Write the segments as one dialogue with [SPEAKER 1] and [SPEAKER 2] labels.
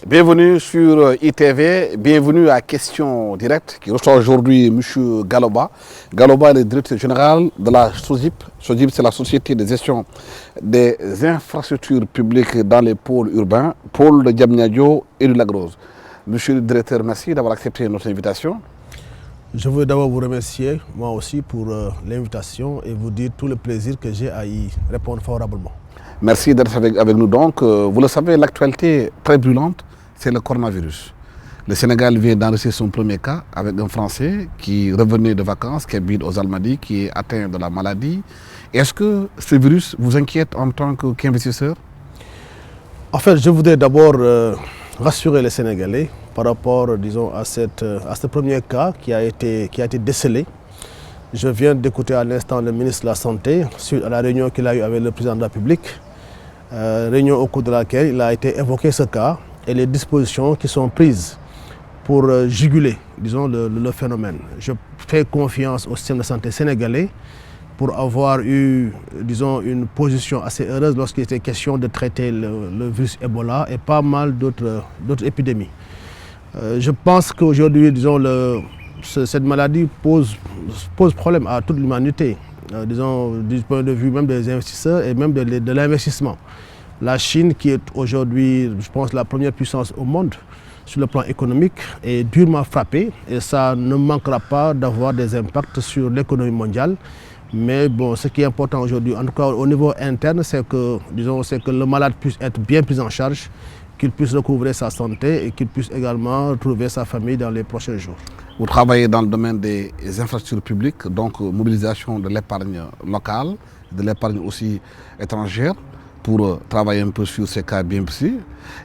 [SPEAKER 1] Bienvenue sur ITV, bienvenue à Question Directe qui reçoit aujourd'hui M. Galoba. Galoba est le directeur général de la SOGIP. SOGIP, c'est la Société de gestion des infrastructures publiques dans les pôles urbains, pôles de Diamniadio et de Lac Rose. Monsieur le directeur, merci d'avoir accepté notre invitation.
[SPEAKER 2] Je veux d'abord vous remercier, moi aussi, pour l'invitation et vous dire tout le plaisir que j'ai à y répondre favorablement.
[SPEAKER 1] Merci d'être avec nous donc. Vous le savez, l'actualité très brûlante, c'est le coronavirus. Le Sénégal vient d'enregistrer son premier cas avec un Français qui revenait de vacances, qui habite aux Almadies, qui est atteint de la maladie. Est-ce que ce virus vous inquiète en tant qu'investisseur?
[SPEAKER 2] En fait, je voudrais d'abord rassurer les Sénégalais par rapport, disons, à ce premier cas qui a été décelé. Je viens d'écouter à l'instant le ministre de la Santé suite à la réunion qu'il a eue avec le président de la République, réunion au cours de laquelle il a été évoqué ce cas et les dispositions qui sont prises pour juguler, disons, le phénomène. Je fais confiance au système de santé sénégalais pour avoir eu, disons, une position assez heureuse lorsqu'il était question de traiter le virus Ebola et pas mal d'autres épidémies. Je pense qu'aujourd'hui, disons, cette maladie pose problème à toute l'humanité, disons, du point de vue même des investisseurs et même de l'investissement. La Chine, qui est aujourd'hui, je pense, la première puissance au monde sur le plan économique, est durement frappée et ça ne manquera pas d'avoir des impacts sur l'économie mondiale. Mais bon, ce qui est important aujourd'hui, en tout cas au niveau interne, c'est que le malade puisse être bien pris en charge, qu'il puisse recouvrer sa santé et qu'il puisse également retrouver sa famille dans les prochains jours.
[SPEAKER 1] Vous travaillez dans le domaine des infrastructures publiques, donc mobilisation de l'épargne locale, de l'épargne aussi étrangère, pour travailler un peu sur ces cas bien précis.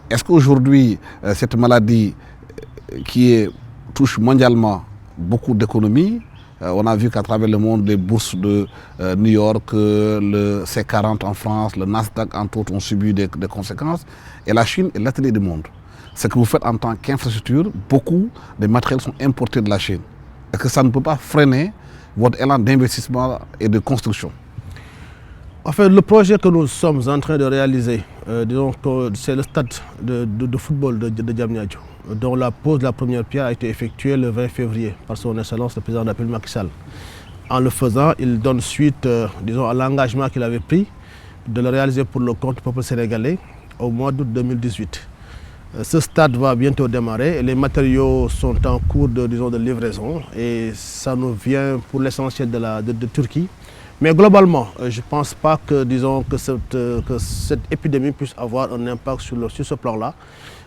[SPEAKER 1] Est-ce qu'aujourd'hui, cette maladie qui touche mondialement beaucoup d'économies, on a vu qu'à travers le monde, les bourses de New York, le C40 en France, le Nasdaq, entre autres, ont subi des conséquences. Et la Chine est l'atelier du monde. Ce que vous faites en tant qu'infrastructure, beaucoup de matériels sont importés de la Chine. Est-ce que ça ne peut pas freiner votre élan d'investissement et de construction?
[SPEAKER 2] En fait, le projet que nous sommes en train de réaliser, c'est le stade de football de Diamniadio, dont la pose de la première pierre a été effectuée le 20 février par son Excellence le président de la République Macky Sall. En le faisant, il donne suite à l'engagement qu'il avait pris de le réaliser pour le compte du peuple sénégalais au mois d'août 2018. Ce stade va bientôt démarrer et les matériaux sont en cours de livraison et ça nous vient pour l'essentiel de Turquie. Mais globalement, je ne pense pas que cette épidémie puisse avoir un impact sur ce plan-là.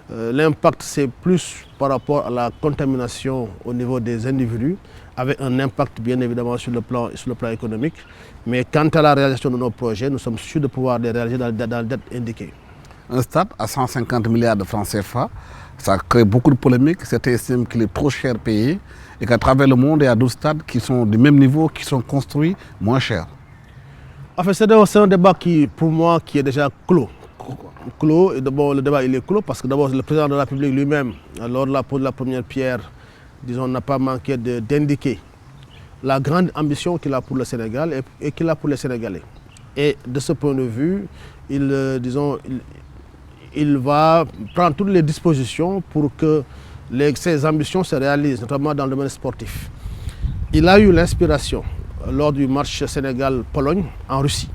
[SPEAKER 2] L'impact, c'est plus par rapport à la contamination au niveau des individus, avec un impact bien évidemment sur le plan économique. Mais quant à la réalisation de nos projets, nous sommes sûrs de pouvoir les réaliser dans la date indiquée.
[SPEAKER 1] Un stade à 150 milliards de francs CFA, ça crée beaucoup de polémiques. Certains estiment qu'il est trop cher payé et qu'à travers le monde, il y a d'autres stades qui sont du même niveau, qui sont construits moins cher.
[SPEAKER 2] En fait, c'est un débat qui, pour moi, qui est déjà clos. Et d'abord, le débat il est clos parce que d'abord, le président de la République lui-même, lors de la pose de la première pierre, disons, n'a pas manqué d'indiquer la grande ambition qu'il a pour le Sénégal et qu'il a pour les Sénégalais. Et de ce point de vue, il va prendre toutes les dispositions pour que ses ambitions se réalisent, notamment dans le domaine sportif. Il a eu l'inspiration lors du match Sénégal-Pologne en Russie.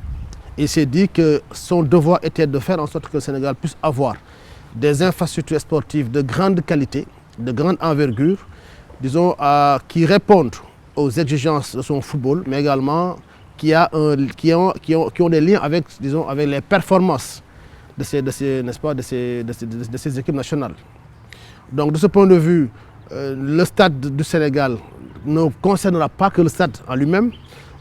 [SPEAKER 2] Il s'est dit que son devoir était de faire en sorte que le Sénégal puisse avoir des infrastructures sportives de grande qualité, de grande envergure, disons, qui répondent aux exigences de son football, mais également qui ont des liens avec, disons, avec les performances de ces équipes nationales. Donc de ce point de vue, le stade du Sénégal ne concernera pas que le stade en lui-même.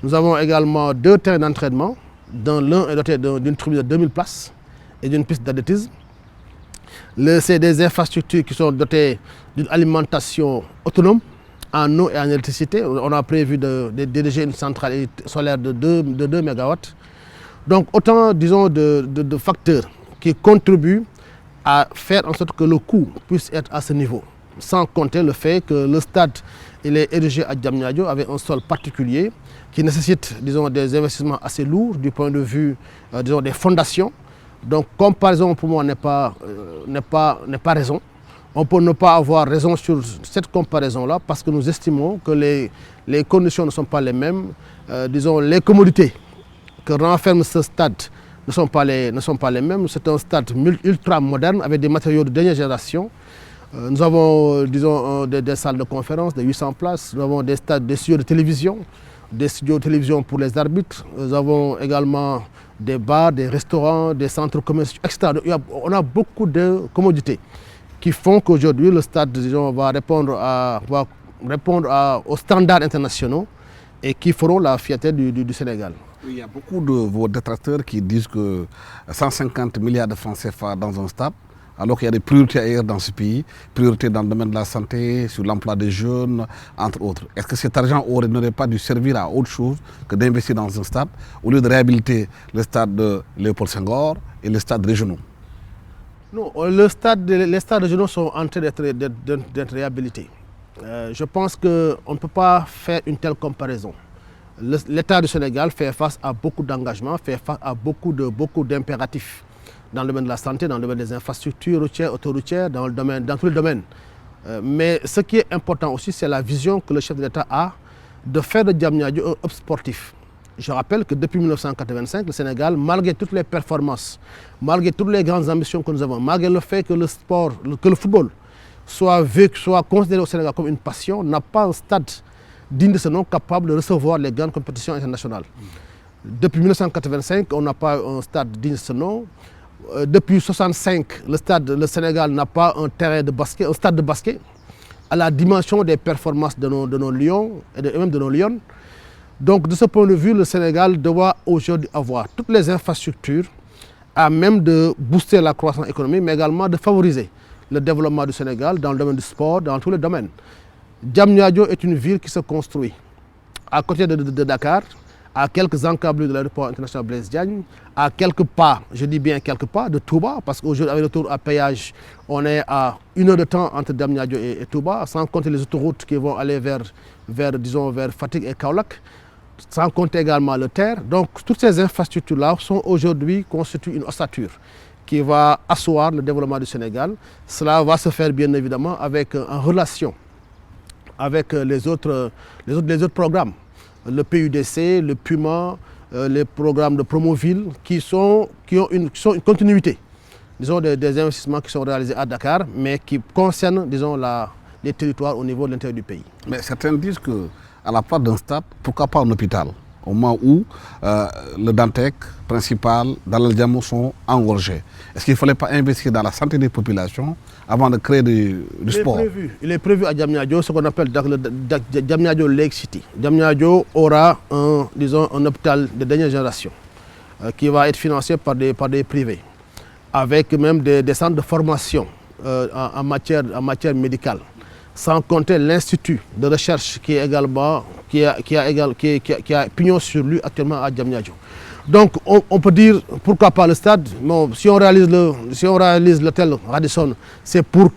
[SPEAKER 2] Nous avons également 2 terrains d'entraînement, dont l'un est doté d'une tribune de 2000 places et d'une piste d'athlétisme. C'est des infrastructures qui sont dotées d'une alimentation autonome en eau et en électricité. On a prévu de diriger une centrale solaire de 2 MW. Donc autant, disons, de facteurs qui contribuent à faire en sorte que le coût puisse être à ce niveau. Sans compter le fait que le stade il est érigé à Diamniadio avec un sol particulier qui nécessite, disons, des investissements assez lourds du point de vue, disons, des fondations. Donc comparaison pour moi n'est pas raison. On peut ne pas avoir raison sur cette comparaison-là parce que nous estimons que les conditions ne sont pas les mêmes. Disons, les commodités que renferme ce stade ne sont pas les mêmes. C'est un stade ultra moderne avec des matériaux de dernière génération. Nous avons, disons, des salles de conférence de 800 places. Nous avons des studios de télévision, des studios de télévision pour les arbitres. Nous avons également des bars, des restaurants, des centres commerciaux, etc. On a beaucoup de commodités qui font qu'aujourd'hui le stade, disons, va répondre aux standards internationaux et qui feront la fierté du Sénégal.
[SPEAKER 1] Il y a beaucoup de vos détracteurs qui disent que 150 milliards de francs CFA dans un stade, alors qu'il y a des priorités ailleurs dans ce pays, priorités dans le domaine de la santé, sur l'emploi des jeunes, entre autres. Est-ce que cet argent n'aurait pas dû servir à autre chose que d'investir dans un stade, au lieu de réhabiliter le stade de Léopold Senghor et le stade régionaux?
[SPEAKER 2] Non, les stades régionaux sont en train d'être réhabilités. Je pense qu'on ne peut pas faire une telle comparaison. L'État du Sénégal fait face à beaucoup d'engagements, fait face à beaucoup d'impératifs dans le domaine de la santé, dans le domaine des infrastructures routières, autoroutières, dans tous les domaines. Mais ce qui est important aussi, c'est la vision que le chef de l'État a de faire de Diamniadio un hub sportif. Je rappelle que depuis 1985, le Sénégal, malgré toutes les performances, malgré toutes les grandes ambitions que nous avons, malgré le fait que le football soit considéré au Sénégal comme une passion, n'a pas un stade digne de ce nom capable de recevoir les grandes compétitions internationales. Depuis 1985, on n'a pas un stade digne de ce nom. Depuis 1965, le Sénégal n'a pas un stade de basket à la dimension des performances de nos lions et même de nos lions. Donc de ce point de vue, le Sénégal doit aujourd'hui avoir toutes les infrastructures à même de booster la croissance économique, mais également de favoriser le développement du Sénégal dans le domaine du sport, dans tous les domaines. Diamniadio est une ville qui se construit à côté de Dakar, à quelques encablures de l'aéroport international Blaise Diagne, à quelques pas, je dis bien quelques pas, de Touba, parce qu'aujourd'hui avec le tour à péage, on est à 1 heure de temps entre Diamniadio et Touba, sans compter les autoroutes qui vont aller vers Fatick et Kaolack, sans compter également le terre. Donc toutes ces infrastructures-là sont aujourd'hui constituent une ossature qui va asseoir le développement du Sénégal. Cela va se faire bien évidemment en relation avec les autres programmes. Le PUDC, le PUMA, les programmes de Promoville qui sont une continuité, disons, des investissements qui sont réalisés à Dakar, mais qui concernent, disons, les territoires au niveau de l'intérieur du pays.
[SPEAKER 1] Mais certains disent qu'à la place d'un stade, pourquoi pas un hôpital, au moment où le Dantec principal, dans le Diamou sont engorgés? Est-ce qu'il ne fallait pas investir dans la santé des populations avant de créer du sport?
[SPEAKER 2] Il est prévu à Diamniadio ce qu'on appelle le Diamniadio Lake City. Diamniadio aura un hôpital de dernière génération qui va être financé par des privés, avec même des centres de formation en matière médicale, sans compter l'Institut de recherche qui a pignon sur lui actuellement à Diamniadio. Donc on peut dire pourquoi pas le stade. Bon, si on réalise l'hôtel Radisson, c'est pour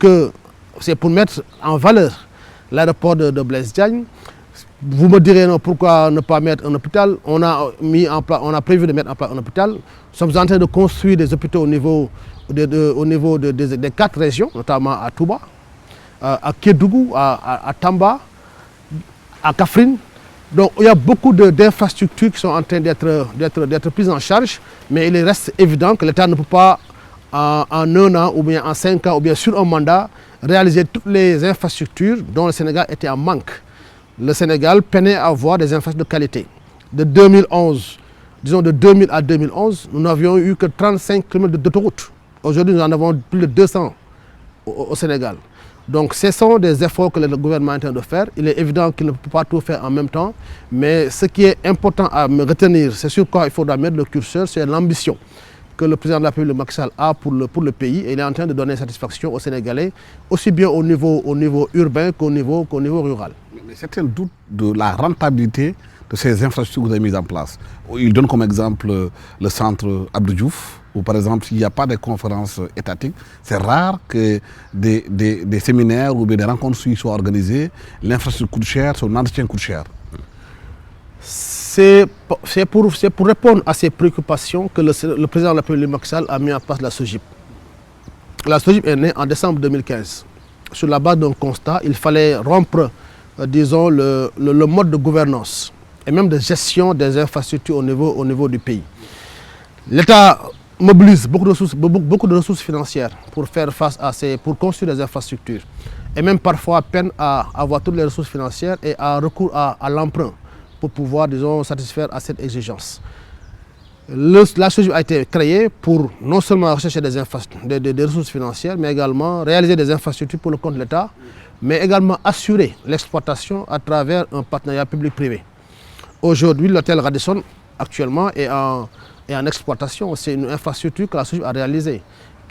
[SPEAKER 2] mettre en valeur l'aéroport de Blaise Diagne. Vous me direz non, pourquoi ne pas mettre un hôpital? On a prévu de mettre en place un hôpital. Nous sommes en train de construire des hôpitaux au niveau des 4 régions, notamment à Touba, à Kédougou, à Tamba, à Kaffrine. Donc il y a beaucoup d'infrastructures qui sont en train d'être prises en charge, mais il reste évident que l'État ne peut pas en 1 an ou bien en 5 ans ou bien sur un mandat réaliser toutes les infrastructures dont le Sénégal était en manque. Le Sénégal peinait à avoir des infrastructures de qualité. De 2011, disons de 2000 à 2011, nous n'avions eu que 35 km d'autoroute. Aujourd'hui, nous en avons plus de 200 au Sénégal. Donc ce sont des efforts que le gouvernement est en train de faire. Il est évident qu'il ne peut pas tout faire en même temps, mais ce qui est important à me retenir, c'est sur quoi il faudra mettre le curseur, c'est l'ambition que le président de la République, Macky Sall, a pour le pays, et il est en train de donner satisfaction aux Sénégalais, aussi bien au niveau urbain qu'au niveau rural.
[SPEAKER 1] Mais certains doutent de la rentabilité de ces infrastructures que vous avez mises en place. Il donne comme exemple le centre Abdou Diouf, où par exemple, s'il n'y a pas de conférences étatiques, c'est rare que des séminaires ou bien des rencontres soient organisées, l'infrastructure coûte cher, son entretien coûte cher.
[SPEAKER 2] C'est pour répondre à ces préoccupations que le président de la République, Macky Sall, a mis en place la SOGIP. La SOGIP est née en décembre 2015. Sur la base d'un constat, il fallait rompre, disons, le mode de gouvernance et même de gestion des infrastructures au niveau du pays. L'État mobilise beaucoup de ressources financières pour faire face pour construire des infrastructures. Et même parfois peine à avoir toutes les ressources financières et à recours à l'emprunt pour pouvoir, disons, satisfaire à cette exigence. La SOGIP a été créée pour non seulement rechercher des ressources financières, mais également réaliser des infrastructures pour le compte de l'État, mais également assurer l'exploitation à travers un partenariat public-privé. Aujourd'hui, l'hôtel Radisson, actuellement, est en exploitation. C'est une infrastructure que la SOGIP a réalisée,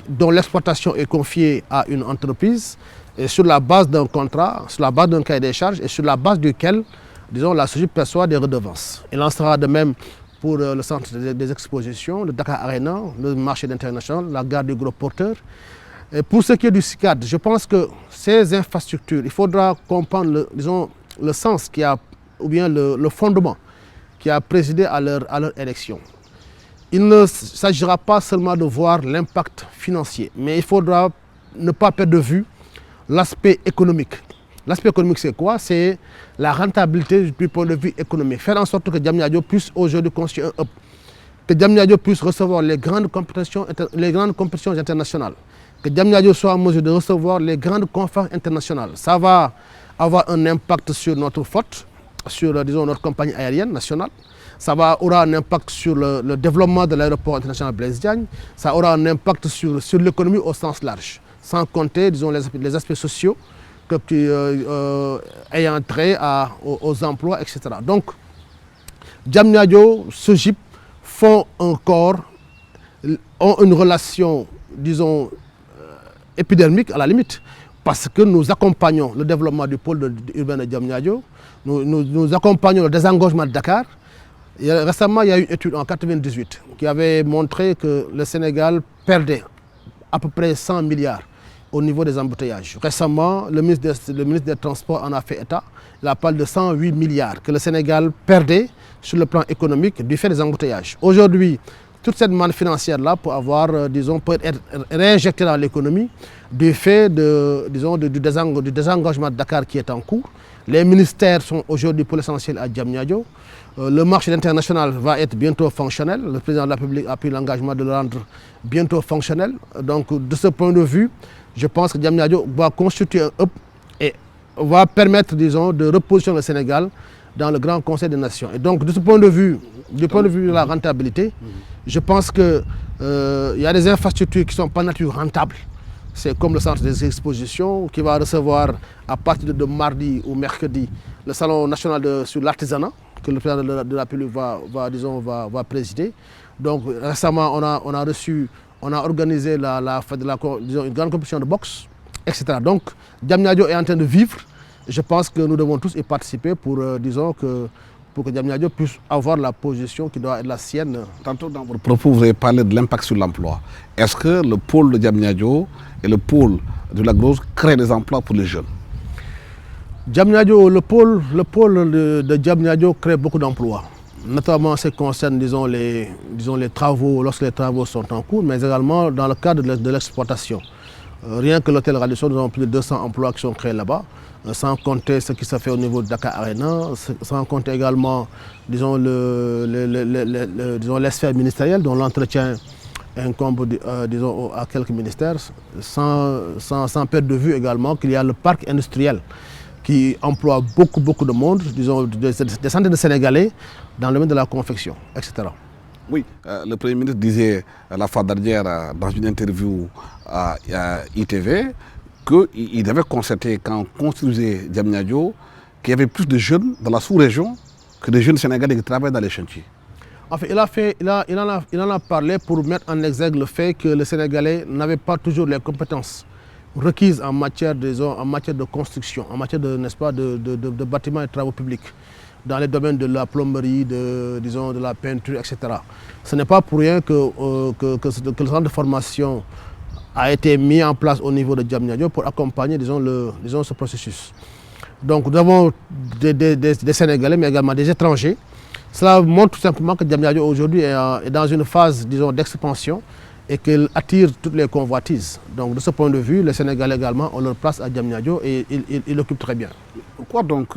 [SPEAKER 2] dont l'exploitation est confiée à une entreprise et sur la base d'un contrat, sur la base d'un cahier des charges et sur la base duquel, disons, la SOGIP perçoit des redevances. Il en sera de même pour le centre des expositions, le Dakar Arena, le marché international, la gare du Gros Porteur. Et pour ce qui est du CICAD, je pense que ces infrastructures, il faudra comprendre le sens ou bien le fondement qui a présidé à leur élection. Il ne s'agira pas seulement de voir l'impact financier, mais il faudra ne pas perdre de vue l'aspect économique. L'aspect économique, c'est quoi? C'est la rentabilité du point de vue économique. Faire en sorte que Diamniadio puisse aujourd'hui construire un hub, que Diamniadio puisse recevoir les grandes compétitions internationales, que Diamniadio soit en mesure de recevoir les grandes conférences internationales. Ça va avoir un impact sur notre flotte, sur, disons, notre compagnie aérienne nationale. Ça aura un impact sur le développement de l'aéroport international Blaise Diagne. Ça aura un impact sur l'économie au sens large, sans compter, disons, les aspects sociaux ayant trait aux emplois, etc. Donc, Diamniadio, SOGIP ont une relation, disons, épidermique à la limite, parce que nous accompagnons le développement du pôle urbain de Diamniadio, nous accompagnons le désengorgement de Dakar. Récemment, il y a eu une étude en 1998 qui avait montré que le Sénégal perdait à peu près 100 milliards au niveau des embouteillages. Récemment, le ministre des Transports en a fait état. Il a parlé de 108 milliards que le Sénégal perdait sur le plan économique du fait des embouteillages. Aujourd'hui, toute cette manne financière-là peut être réinjectée dans l'économie du fait du désengagement de Dakar qui est en cours. Les ministères sont aujourd'hui pour l'essentiel à Diamniadio. Le marché international va être bientôt fonctionnel. Le président de la République a pris l'engagement de le rendre bientôt fonctionnel. Donc, de ce point de vue, je pense que Diamniadio va constituer un hub et va permettre, disons, de repositionner le Sénégal dans le Grand Conseil des Nations. Et donc, de ce point de vue, du point de vue de la rentabilité, je pense qu'il y a des infrastructures qui ne sont pas nature rentables. C'est comme le centre des expositions qui va recevoir à partir de mardi ou mercredi le salon national sur l'artisanat que le président de la République va présider. Donc récemment, on a organisé une grande compétition de boxe, etc. Donc Diamniadio est en train de vivre. Je pense que nous devons tous y participer pour que Diamniadio puisse avoir la position qui doit être la sienne.
[SPEAKER 1] Tantôt dans votre propos, vous avez parlé de l'impact sur l'emploi. Est-ce que le pôle de Diamniadio et le pôle de la Grosse créent des emplois pour les jeunes?
[SPEAKER 2] Diamniadio, le pôle de Diamniadio crée beaucoup d'emplois. Notamment en ce qui concerne, disons, les travaux, lorsque les travaux sont en cours, mais également dans le cadre de l'exploitation. Rien que l'hôtel Radisson, nous avons plus de 200 emplois qui sont créés là-bas, sans compter ce qui se fait au niveau de Dakar Arena, sans compter également, disons, les sphères ministérielles dont l'entretien incombe, disons, à quelques ministères, sans perdre de vue également qu'il y a le parc industriel qui emploie beaucoup de monde, disons, des centaines de Sénégalais dans le domaine de la confection, etc.
[SPEAKER 1] Oui, le Premier ministre disait la fois dernière dans une interview à ITV qu'il avait constaté quand on construisait Diamniadio qu'il y avait plus de jeunes dans la sous-région que de jeunes Sénégalais qui travaillent dans les chantiers.
[SPEAKER 2] En fait, il en a parlé pour mettre en exergue le fait que les Sénégalais n'avaient pas toujours les compétences requises en matière, disons, en matière de construction, en matière de, n'est-ce pas, de bâtiments et travaux publics, dans les domaines de la plomberie, disons, de la peinture, etc. Ce n'est pas pour rien que le centre de formation a été mis en place au niveau de Diamniadio pour accompagner, disons, ce processus. Donc nous avons des Sénégalais, mais également des étrangers. Cela montre tout simplement que Diamniadio aujourd'hui est dans une phase, disons, d'expansion et qu'il attire toutes les convoitises. Donc de ce point de vue, les Sénégalais également ont leur place à Diamniadio et ils l'occupent très bien.
[SPEAKER 1] Pourquoi donc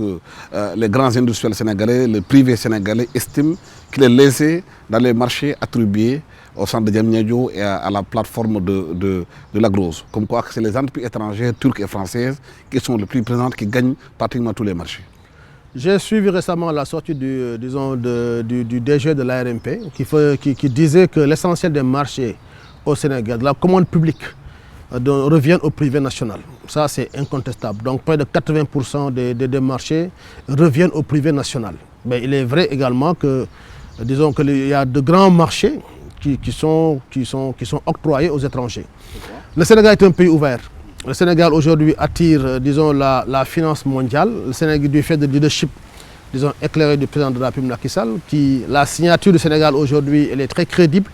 [SPEAKER 1] les grands industriels sénégalais, le privé sénégalais estiment qu'il est lésé dans les marchés attribués au centre de Diamniadio et à la plateforme de l'Agrose? Comme quoi c'est les entreprises étrangères, turques et françaises qui sont les plus présentes, qui gagnent pratiquement tous les marchés.
[SPEAKER 2] J'ai suivi récemment la sortie du DG de l'ARMP qui disait que l'essentiel des marchés au Sénégal, de la commande publique, reviennent au privé national. Ça, c'est incontestable. Donc, près de 80% des marchés reviennent au privé national. Mais il est vrai également que, disons, qu'il y a de grands marchés qui sont octroyés aux étrangers. Le Sénégal est un pays ouvert. Le Sénégal aujourd'hui attire, disons, la finance mondiale. Le Sénégal, du fait de leadership, disons, éclairé du président de la République Macky Sall, la signature du Sénégal aujourd'hui, elle est très crédible.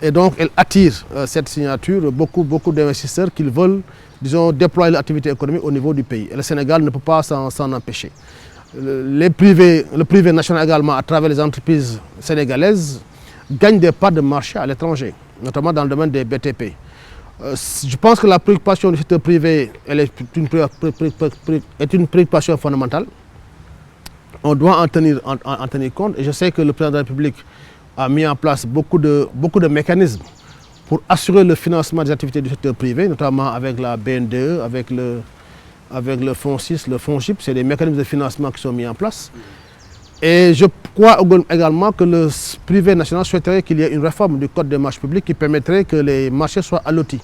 [SPEAKER 2] Et donc, elle attire cette signature beaucoup d'investisseurs qui veulent, disons, déployer l'activité économique au niveau du pays. Et le Sénégal ne peut pas s'en empêcher. Le privé national également, à travers les entreprises sénégalaises, gagne des parts de marché à l'étranger, notamment dans le domaine des BTP. Je pense que la préoccupation du secteur privé est une préoccupation fondamentale. On doit en tenir compte et je sais que le président de la République a mis en place beaucoup de mécanismes pour assurer le financement des activités du secteur privé, notamment avec la BNDE, avec le Fonds 6, le Fonds GIP. C'est des mécanismes de financement qui sont mis en place. Et je crois également que le privé national souhaiterait qu'il y ait une réforme du code des marchés publics qui permettrait que les marchés soient allotis.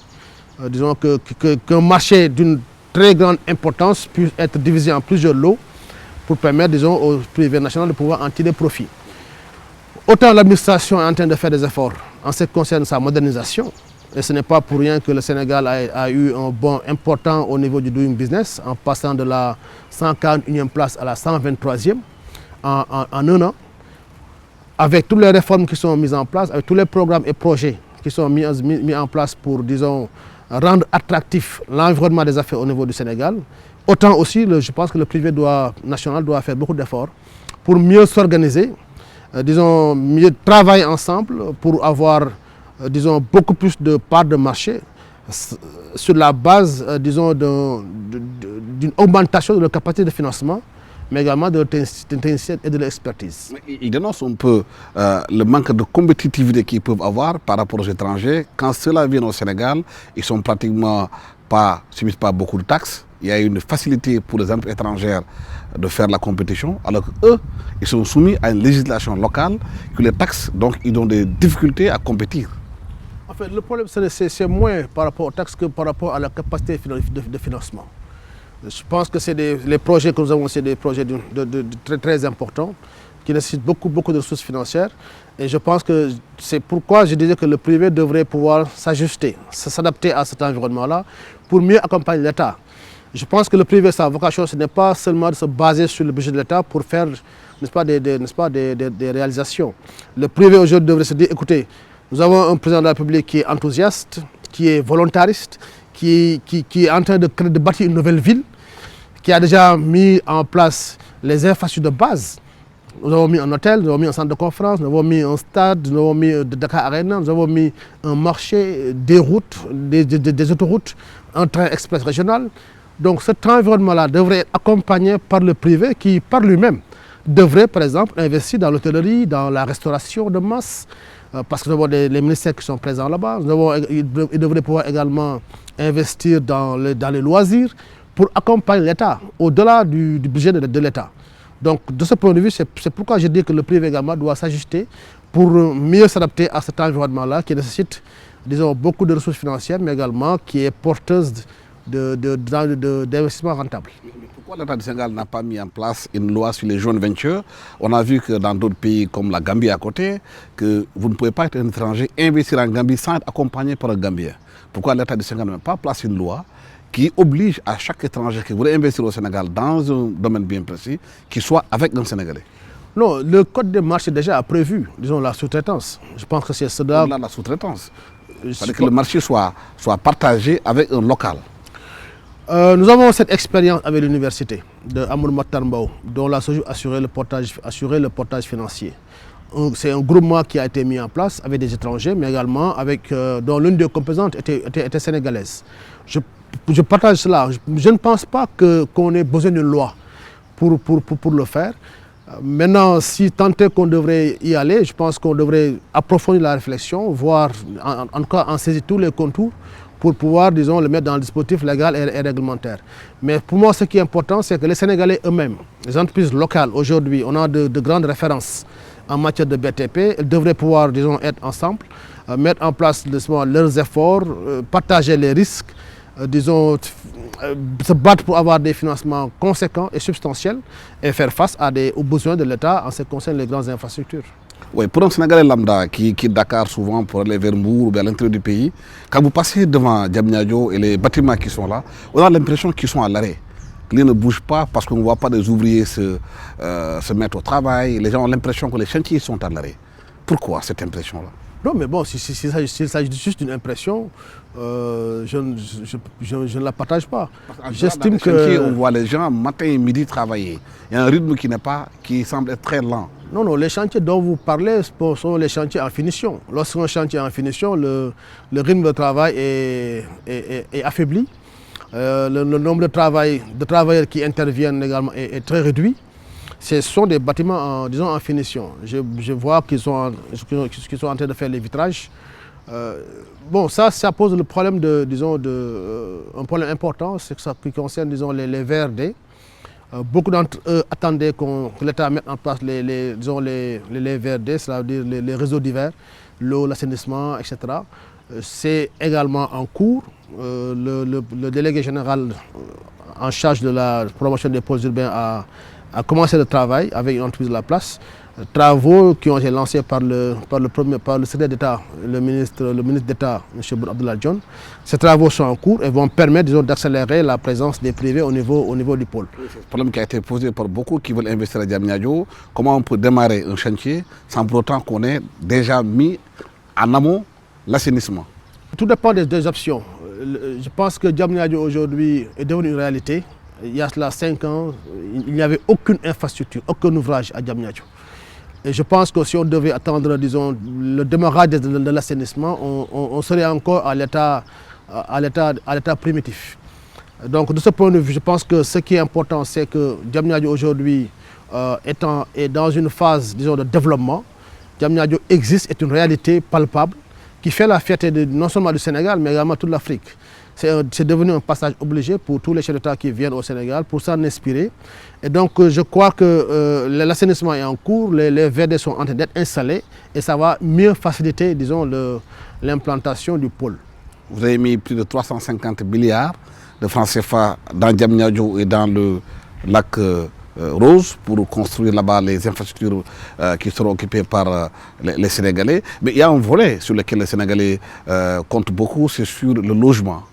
[SPEAKER 2] Disons qu'un marché d'une très grande importance puisse être divisé en plusieurs lots pour permettre, disons, au privé national de pouvoir en tirer profit. Autant l'administration est en train de faire des efforts en ce qui concerne sa modernisation, et ce n'est pas pour rien que le Sénégal a eu un bond important au niveau du doing business, en passant de la 141e place à la 123e en un an, avec toutes les réformes qui sont mises en place, avec tous les programmes et projets qui sont mis en place pour, disons, rendre attractif l'environnement des affaires au niveau du Sénégal. Autant aussi, je pense que le privé national doit faire beaucoup d'efforts pour mieux s'organiser, disons, mieux travailler ensemble pour avoir, disons, beaucoup plus de parts de marché sur la base, disons, d'une augmentation de la capacité de financement, mais également de l'intelligence et de l'expertise.
[SPEAKER 1] Ils dénoncent un peu le manque de compétitivité qu'ils peuvent avoir par rapport aux étrangers. Quand ceux-là viennent au Sénégal, ils sont pratiquement subissent pas beaucoup de taxes. Il y a une facilité pour les entreprises étrangères de faire la compétition, alors qu'eux, ils sont soumis à une législation locale qui les taxe, donc ils ont des difficultés à compétir.
[SPEAKER 2] En fait, le problème, c'est moins par rapport aux taxes que par rapport à la capacité de financement. Je pense que les projets que nous avons, c'est des projets très, très importants qui nécessitent beaucoup de ressources financières. Et je pense que c'est pourquoi je disais que le privé devrait pouvoir s'ajuster, s'adapter à cet environnement-là pour mieux accompagner l'État. Je pense que le privé, sa vocation, ce n'est pas seulement de se baser sur le budget de l'État pour faire, n'est-ce pas, des réalisations. Le privé aujourd'hui devrait se dire, écoutez, nous avons un président de la République qui est enthousiaste, qui est volontariste, qui est en train de bâtir une nouvelle ville, qui a déjà mis en place les infrastructures de base. Nous avons mis un hôtel, nous avons mis un centre de conférence, nous avons mis un stade, nous avons mis Dakar Arena, nous avons mis un marché, des routes, des autoroutes, un train express régional. Donc cet environnement-là devrait être accompagné par le privé qui, par lui-même, devrait par exemple investir dans l'hôtellerie, dans la restauration de masse, parce que nous avons les ministères qui sont présents là-bas. Il devrait pouvoir également investir dans les loisirs pour accompagner l'État, au-delà du budget de l'État. Donc de ce point de vue, c'est pourquoi je dis que le privé également doit s'ajuster pour mieux s'adapter à cet environnement-là qui nécessite, disons, beaucoup de ressources financières, mais également qui est porteuse d'investissement rentable.
[SPEAKER 1] Pourquoi l'État du Sénégal n'a pas mis en place une loi sur les joint ventures? On a vu que dans d'autres pays comme la Gambie à côté, que vous ne pouvez pas être un étranger, investir en Gambie sans être accompagné par un Gambien. Pourquoi l'État du Sénégal n'a pas placé une loi qui oblige à chaque étranger qui voudrait investir au Sénégal dans un domaine bien précis, qu'il soit avec un Sénégalais?
[SPEAKER 2] Non, le code des marchés déjà a prévu, disons, la sous-traitance. Je pense que c'est cela.
[SPEAKER 1] Au-delà de la sous-traitance. C'est-à-dire que le marché soit partagé avec un local.
[SPEAKER 2] Nous avons cette expérience avec l'université de Amadou Mahtar Mbow, dont la SOGIP assurait le portage financier. C'est un groupement qui a été mis en place avec des étrangers, mais également avec, dont l'une des composantes était sénégalaise. Je partage cela. Je ne pense pas qu'on ait besoin d'une loi pour le faire. Maintenant, si tant est qu'on devrait y aller, je pense qu'on devrait approfondir la réflexion, voir, en tout cas en saisir tous les contours pour pouvoir, disons, le mettre dans le dispositif légal et réglementaire. Mais pour moi, ce qui est important, c'est que les Sénégalais eux-mêmes, les entreprises locales, aujourd'hui, on a de grandes références en matière de BTP, elles devraient pouvoir, disons, être ensemble, mettre en place leurs efforts, partager les risques, disons, se battre pour avoir des financements conséquents et substantiels et faire face aux besoins de l'État en ce qui concerne les grandes infrastructures.
[SPEAKER 1] Oui, pour un Sénégalais lambda qui quitte Dakar souvent pour aller vers Mbour ou à l'intérieur du pays, quand vous passez devant Diamniadio et les bâtiments qui sont là, on a l'impression qu'ils sont à l'arrêt. Qu'ils ne bougent pas parce qu'on ne voit pas des ouvriers se mettre au travail. Les gens ont l'impression que les chantiers sont à l'arrêt. Pourquoi cette impression-là?
[SPEAKER 2] Non, mais bon, s'il s'agit juste d'une impression, je ne la partage pas.
[SPEAKER 1] J'estime que on voit les gens matin et midi travailler. Il y a un rythme qui semble être très lent.
[SPEAKER 2] Non, non, les chantiers dont vous parlez sont les chantiers en finition. Lorsqu'un chantier est en finition, le rythme de travail est affaibli. Le nombre de travailleurs qui interviennent également est très réduit. Ce sont des bâtiments disons, en finition. Je vois qu'ils sont en train de faire les vitrages. Bon, ça pose le problème un problème important, c'est que ça qui concerne disons, les VRD. Beaucoup d'entre eux attendaient que l'État mette en place les VRD, c'est-à-dire les réseaux divers, l'eau, l'assainissement, etc. C'est également en cours. Le délégué général en charge de la promotion des pôles urbains a commencé le travail avec une entreprise de la place. Travaux qui ont été lancés par le secrétaire d'État, le ministre d'État, M. Boun Abdallah Dionne. Ces travaux sont en cours et vont permettre d'accélérer la présence des privés au niveau du pôle.
[SPEAKER 1] C'est un problème qui a été posé par beaucoup qui veulent investir à Diamniadio. Comment on peut démarrer un chantier sans pour autant qu'on ait déjà mis en amont l'assainissement?
[SPEAKER 2] Tout dépend des options. Je pense que Diamniadio aujourd'hui est devenu une réalité. Il y a cela 5 ans, il n'y avait aucune infrastructure, aucun ouvrage à Diamniadio. Et je pense que si on devait attendre, disons, le démarrage de l'assainissement, on serait encore à l'état primitif. Donc de ce point de vue, je pense que ce qui est important, c'est que Diamniadio aujourd'hui est dans une phase, disons, de développement. Diamniadio existe, est une réalité palpable qui fait la fierté non seulement du Sénégal, mais également de toute l'Afrique. C'est devenu un passage obligé pour tous les chefs d'État qui viennent au Sénégal pour s'en inspirer. Et donc je crois que l'assainissement est en cours, les VRD sont en train d'être installés et ça va mieux faciliter, disons, l'implantation du pôle.
[SPEAKER 1] Vous avez mis plus de 350 milliards de francs CFA dans Diamniadio et dans le lac Rose pour construire là-bas les infrastructures qui seront occupées par les Sénégalais. Mais il y a un volet sur lequel les Sénégalais comptent beaucoup, c'est sur le logement.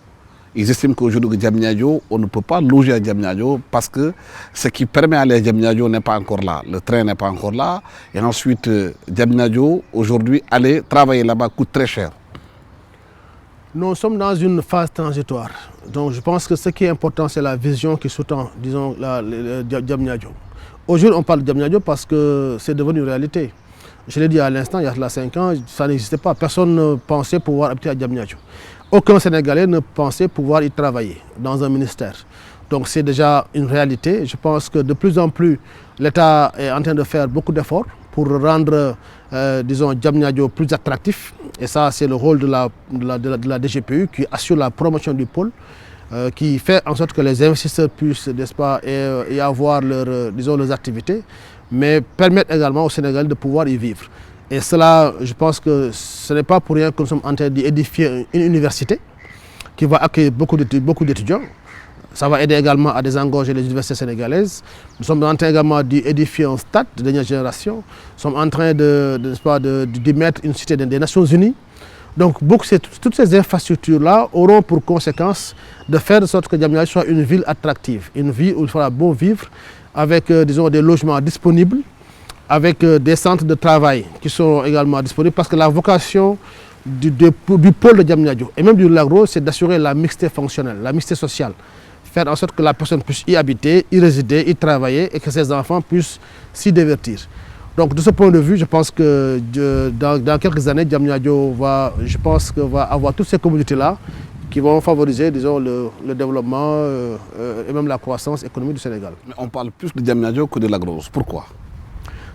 [SPEAKER 1] Ils estiment qu'aujourd'hui, Diamniadio, on ne peut pas loger à Diamniadio parce que ce qui permet d'aller à Diamniadio n'est pas encore là. Le train n'est pas encore là. Et ensuite, Diamniadio, aujourd'hui, aller travailler là-bas coûte très cher.
[SPEAKER 2] Nous sommes dans une phase transitoire. Donc je pense que ce qui est important, c'est la vision qui sous-tend, disons, Diamniadio. Aujourd'hui, on parle de Diamniadio parce que c'est devenu une réalité. Je l'ai dit à l'instant, il y a là 5 ans, ça n'existait pas. Personne ne pensait pouvoir habiter à Diamniadio. Aucun Sénégalais ne pensait pouvoir y travailler dans un ministère. Donc c'est déjà une réalité. Je pense que de plus en plus, l'État est en train de faire beaucoup d'efforts pour rendre, disons, Diamniadio plus attractif. Et ça, c'est le rôle de la DGPU qui assure la promotion du pôle, qui fait en sorte que les investisseurs puissent, n'est-ce pas, y avoir leurs activités, mais permettre également aux Sénégalais de pouvoir y vivre. Et cela, je pense que ce n'est pas pour rien que nous sommes en train d'édifier une université qui va accueillir beaucoup d'étudiants. Ça va aider également à désengorger les universités sénégalaises. Nous sommes en train également d'édifier un stade de dernière génération. Nous sommes en train de mettre une cité des Nations Unies. Donc toutes ces infrastructures-là auront pour conséquence de faire de sorte que Diamniadio soit une ville attractive, une ville où il fera bon vivre, avec disons, des logements disponibles, avec des centres de travail qui seront également disponibles, parce que la vocation du pôle de Diamniadio et même du Lac Rose, c'est d'assurer la mixité fonctionnelle, la mixité sociale. Faire en sorte que la personne puisse y habiter, y résider, y travailler et que ses enfants puissent s'y divertir. Donc de ce point de vue, je pense que dans quelques années, Diamniadio va avoir toutes ces communautés-là qui vont favoriser, disons, le développement et même la croissance économique du Sénégal.
[SPEAKER 1] Mais on parle plus de Diamniadio que de Lac Rose. Pourquoi?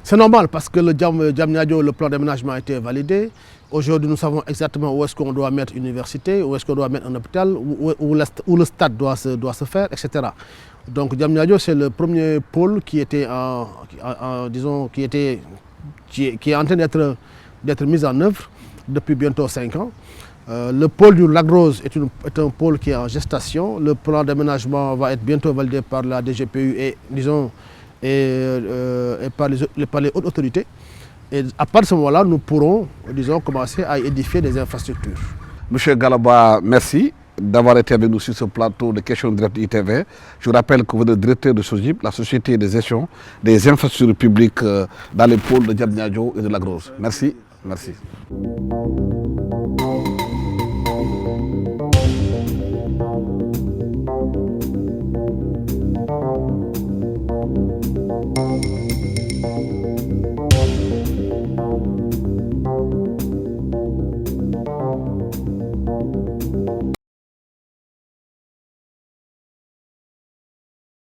[SPEAKER 2] C'est normal parce que le Diamniadio, le plan d'aménagement a été validé. Aujourd'hui, nous savons exactement où est-ce qu'on doit mettre une université, où est-ce qu'on doit mettre un hôpital, où le stade doit se faire, etc. Donc Diamniadio, c'est le premier pôle qui était qui est en train d'être mis en œuvre depuis bientôt 5 ans. Le pôle du Lac Rose est un pôle qui est en gestation. Le plan d'aménagement va être bientôt validé par la DGPU et par les hautes autorités. Et à partir de ce moment-là, nous pourrons, disons, commencer à édifier des infrastructures.
[SPEAKER 1] Monsieur Galaba, merci d'avoir été avec nous sur ce plateau de questions directes ITV. Je vous rappelle que vous êtes directeur de SOGIP, la Société des gestions des infrastructures publiques dans les pôles de Diamniadio et de Lac Rose. Merci. Merci.